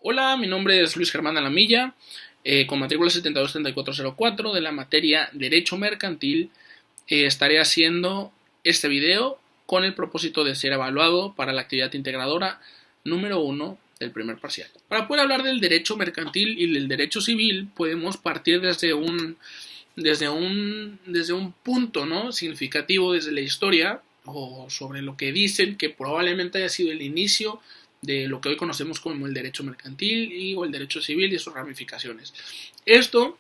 Hola, mi nombre es Luis Germán Alamilla, con matrícula 723404 de la materia Derecho Mercantil. Estaré haciendo este video con el propósito de ser evaluado para la actividad integradora número 1 del primer parcial. Para poder hablar del derecho mercantil y del derecho civil, podemos partir desde un punto, ¿no?, significativo desde la historia, o sobre lo que dicen que probablemente haya sido el inicio de lo que hoy conocemos como el derecho mercantil o el derecho civil y sus ramificaciones. Esto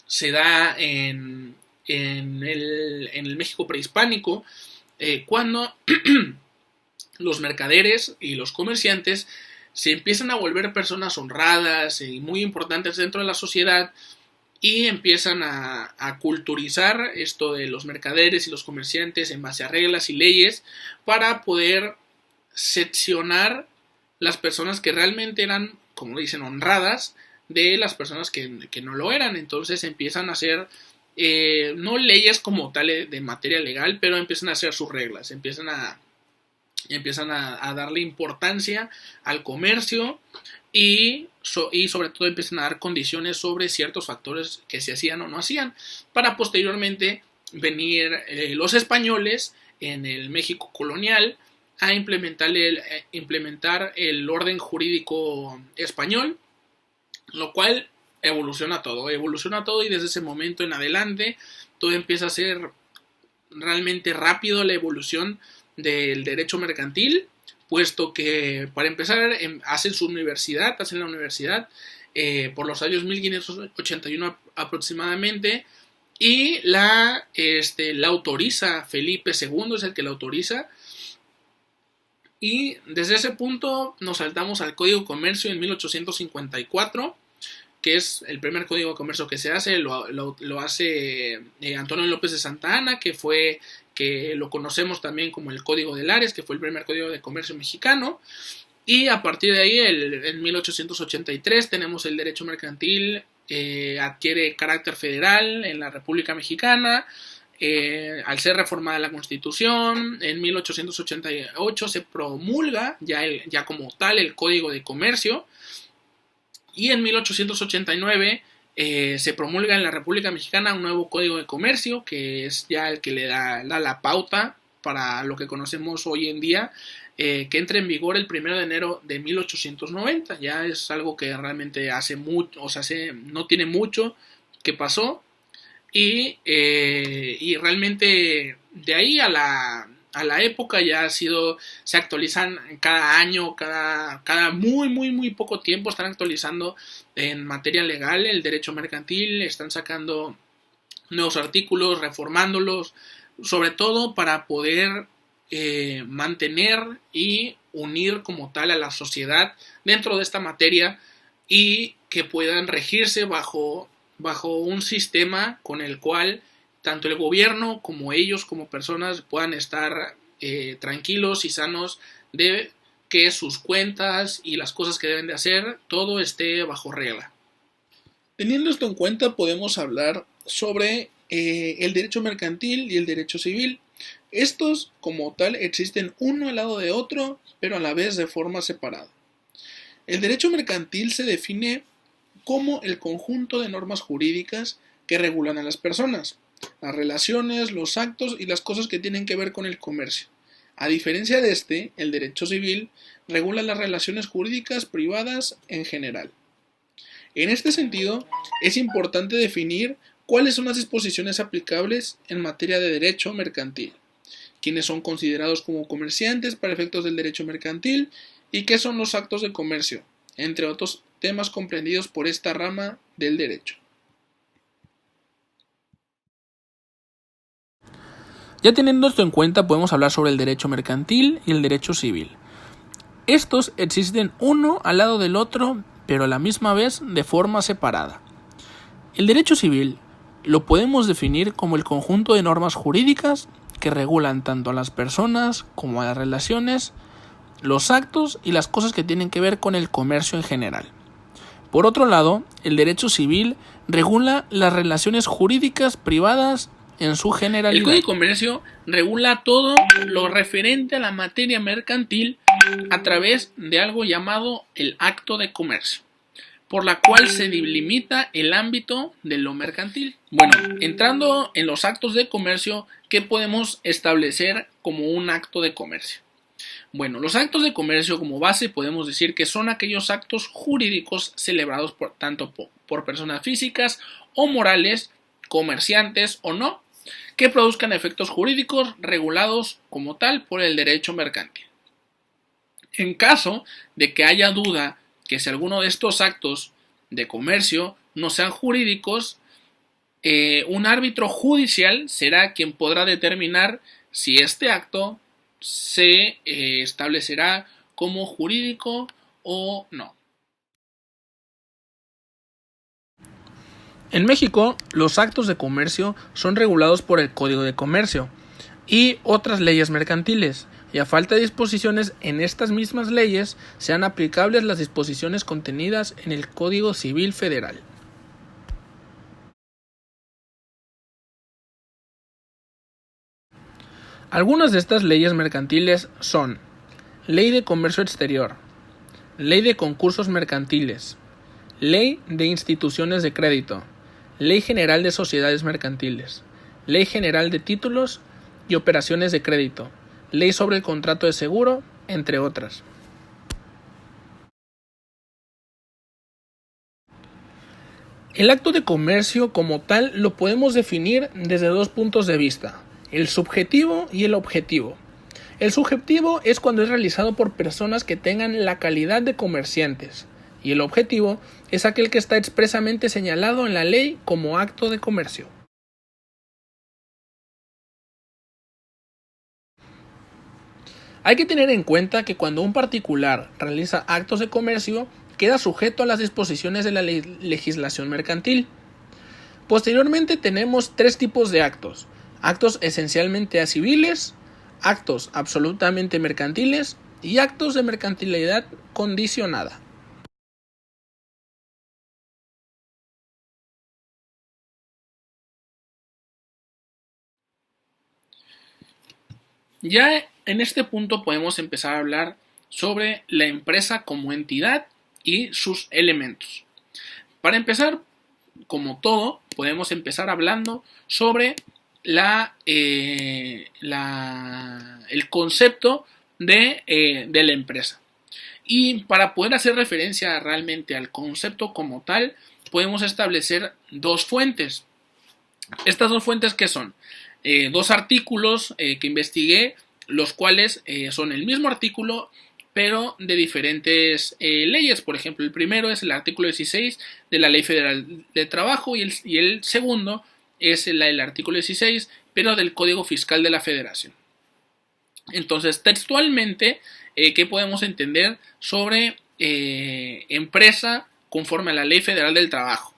se da en el México prehispánico, cuando los mercaderes y los comerciantes se empiezan a volver personas honradas y muy importantes dentro de la sociedad, y empiezan a culturizar esto de los mercaderes y los comerciantes en base a reglas y leyes para poder seccionar las personas que realmente eran, como dicen, honradas, de las personas que no lo eran. Entonces empiezan a hacer no leyes como tal de materia legal, pero empiezan a hacer sus reglas, empiezan a darle importancia al comercio y sobre todo empiezan a dar condiciones sobre ciertos factores que se hacían o no hacían, para posteriormente venir los españoles en el México colonial a implementar el orden jurídico español, lo cual evoluciona todo y desde ese momento en adelante todo empieza a ser realmente rápido la evolución del derecho mercantil, puesto que para empezar hacen la universidad por los años 1581 aproximadamente, y la autoriza Felipe II, es el que la autoriza. Y desde ese punto nos saltamos al Código de Comercio en 1854, que es el primer Código de Comercio que se hace. Lo hace Antonio López de Santa Anna, que lo conocemos también como el Código de Lares, que fue el primer Código de Comercio mexicano. Y a partir de ahí, en 1883, tenemos el derecho mercantil, adquiere carácter federal en la República Mexicana. Al ser reformada la Constitución, en 1888 se promulga ya como tal el Código de Comercio, y en 1889 se promulga en la República Mexicana un nuevo Código de Comercio, que es ya el que le da la pauta para lo que conocemos hoy en día, que entra en vigor el 1 de enero de 1890. Ya es algo que realmente hace mucho, no tiene mucho que pasó. Y realmente de ahí a la época ya se actualizan cada año, cada muy poco tiempo están actualizando en materia legal el derecho mercantil, están sacando nuevos artículos, reformándolos, sobre todo para poder mantener y unir como tal a la sociedad dentro de esta materia, y que puedan regirse bajo un sistema con el cual tanto el gobierno como ellos como personas puedan estar tranquilos y sanos de que sus cuentas y las cosas que deben de hacer, todo esté bajo regla. Teniendo esto en cuenta, podemos hablar sobre el derecho mercantil y el derecho civil. Estos, como tal, existen uno al lado de otro, pero a la vez de forma separada. El derecho mercantil se define como el conjunto de normas jurídicas que regulan a las personas, las relaciones, los actos y las cosas que tienen que ver con el comercio. A diferencia de el derecho civil regula las relaciones jurídicas privadas en general. En este sentido, es importante definir cuáles son las disposiciones aplicables en materia de derecho mercantil, quiénes son considerados como comerciantes para efectos del derecho mercantil y qué son los actos de comercio, entre otros temas comprendidos por esta rama del derecho. Ya teniendo esto en cuenta, podemos hablar sobre el derecho mercantil y el derecho civil. Estos existen uno al lado del otro, pero a la misma vez de forma separada. El derecho civil lo podemos definir como el conjunto de normas jurídicas que regulan tanto a las personas como a las relaciones, los actos y las cosas que tienen que ver con el comercio en general. Por otro lado, el derecho civil regula las relaciones jurídicas privadas en su generalidad. El Código de Comercio regula todo lo referente a la materia mercantil a través de algo llamado el Acto de Comercio, por la cual se delimita el ámbito de lo mercantil. Bueno, entrando en los actos de comercio, ¿qué podemos establecer como un acto de comercio? Bueno, los actos de comercio como base podemos decir que son aquellos actos jurídicos celebrados tanto por personas físicas o morales, comerciantes o no, que produzcan efectos jurídicos regulados como tal por el derecho mercantil. En caso de que haya duda que si alguno de estos actos de comercio no sean jurídicos, un árbitro judicial será quien podrá determinar si este acto se establecerá como jurídico o no. En México, los actos de comercio son regulados por el Código de Comercio y otras leyes mercantiles, y a falta de disposiciones en estas mismas leyes, sean aplicables las disposiciones contenidas en el Código Civil Federal. Algunas de estas leyes mercantiles son Ley de Comercio Exterior, Ley de Concursos Mercantiles, Ley de Instituciones de Crédito, Ley General de Sociedades Mercantiles, Ley General de Títulos y Operaciones de Crédito, Ley sobre el Contrato de Seguro, entre otras. El acto de comercio como tal lo podemos definir desde dos puntos de vista, el subjetivo y el objetivo. El subjetivo es cuando es realizado por personas que tengan la calidad de comerciantes, y el objetivo es aquel que está expresamente señalado en la ley como acto de comercio. Hay que tener en cuenta que cuando un particular realiza actos de comercio, queda sujeto a las disposiciones de la legislación mercantil. Posteriormente tenemos tres tipos de actos: actos esencialmente civiles, actos absolutamente mercantiles y actos de mercantilidad condicionada. Ya en este punto podemos empezar a hablar sobre la empresa como entidad y sus elementos. Para empezar, como todo, podemos empezar hablando sobre el concepto de la empresa. Y para poder hacer referencia realmente al concepto como tal, podemos establecer dos fuentes. Estas dos fuentes, ¿qué son? Dos artículos que investigué, los cuales son el mismo artículo pero de diferentes leyes. Por ejemplo, el primero es el artículo 16 de la Ley Federal de Trabajo y el segundo es el artículo 16 pero del Código Fiscal de la Federación. Entonces, textualmente, ¿qué podemos entender sobre empresa conforme a la Ley Federal del Trabajo?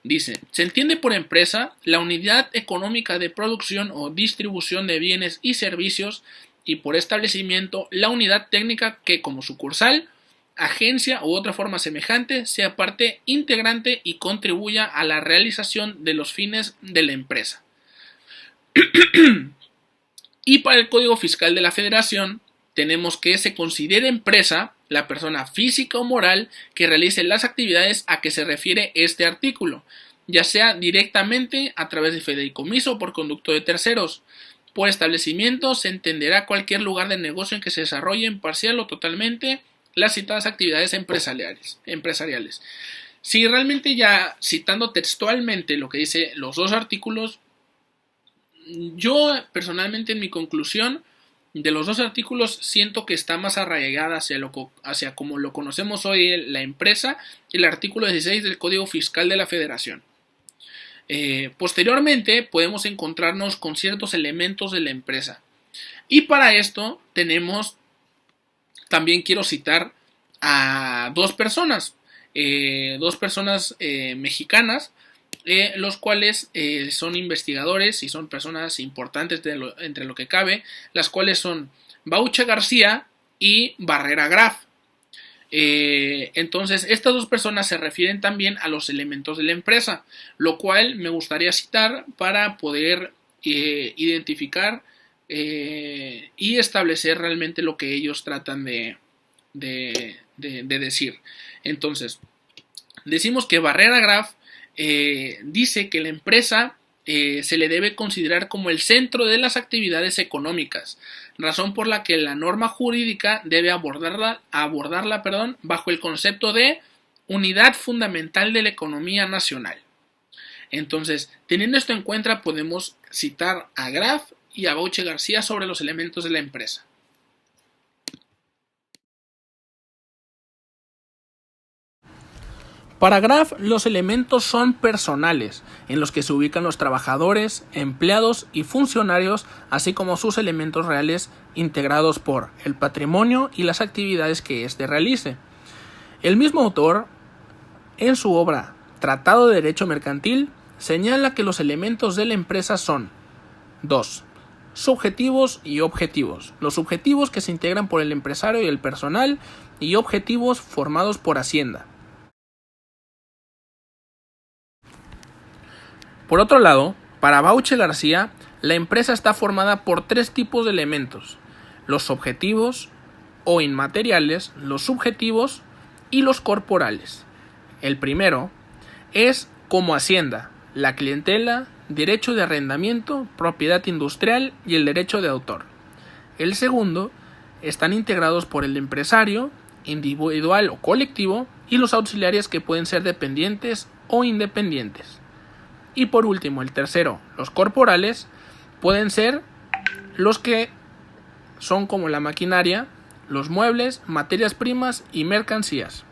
Dice, se entiende por empresa la unidad económica de producción o distribución de bienes y servicios, y por establecimiento la unidad técnica que como sucursal, agencia u otra forma semejante sea parte integrante y contribuya a la realización de los fines de la empresa. Y para el Código Fiscal de la Federación tenemos que se considere empresa la persona física o moral que realice las actividades a que se refiere este artículo, ya sea directamente a través de fideicomiso o por conducto de terceros. Por establecimiento se entenderá cualquier lugar de negocio en que se desarrollen parcial o totalmente las citadas actividades empresariales. Si realmente ya citando textualmente lo que dice los dos artículos, yo personalmente en mi conclusión de los dos artículos siento que está más arraigada hacia como lo conocemos hoy la empresa, el artículo 16 del Código Fiscal de la Federación. Posteriormente podemos encontrarnos con ciertos elementos de la empresa, y para esto también quiero citar a dos personas mexicanas, los cuales son investigadores y son personas importantes entre lo que cabe, las cuales son Baucha García y Barrera Graf. Entonces estas dos personas se refieren también a los elementos de la empresa, lo cual me gustaría citar para poder identificar y establecer realmente lo que ellos tratan de decir. Entonces, decimos que Barrera Graf dice que la empresa se le debe considerar como el centro de las actividades económicas, razón por la que la norma jurídica debe abordarla bajo el concepto de unidad fundamental de la economía nacional. Entonces, teniendo esto en cuenta, podemos citar a Graf y a Bauche García sobre los elementos de la empresa. Para Graf, los elementos son personales, en los que se ubican los trabajadores, empleados y funcionarios, así como sus elementos reales integrados por el patrimonio y las actividades que éste realice. El mismo autor, en su obra Tratado de Derecho Mercantil, señala que los elementos de la empresa son 2. Subjetivos y objetivos. Los subjetivos que se integran por el empresario y el personal, y objetivos formados por Hacienda. Por otro lado, para Bauche García, la empresa está formada por 3 tipos de elementos: los objetivos o inmateriales, los subjetivos y los corporales. El primero es como Hacienda, la clientela, derecho de arrendamiento, propiedad industrial y el derecho de autor. El segundo están integrados por el empresario, individual o colectivo, y los auxiliares que pueden ser dependientes o independientes. Y por último, el tercero, los corporales, pueden ser los que son como la maquinaria, los muebles, materias primas y mercancías.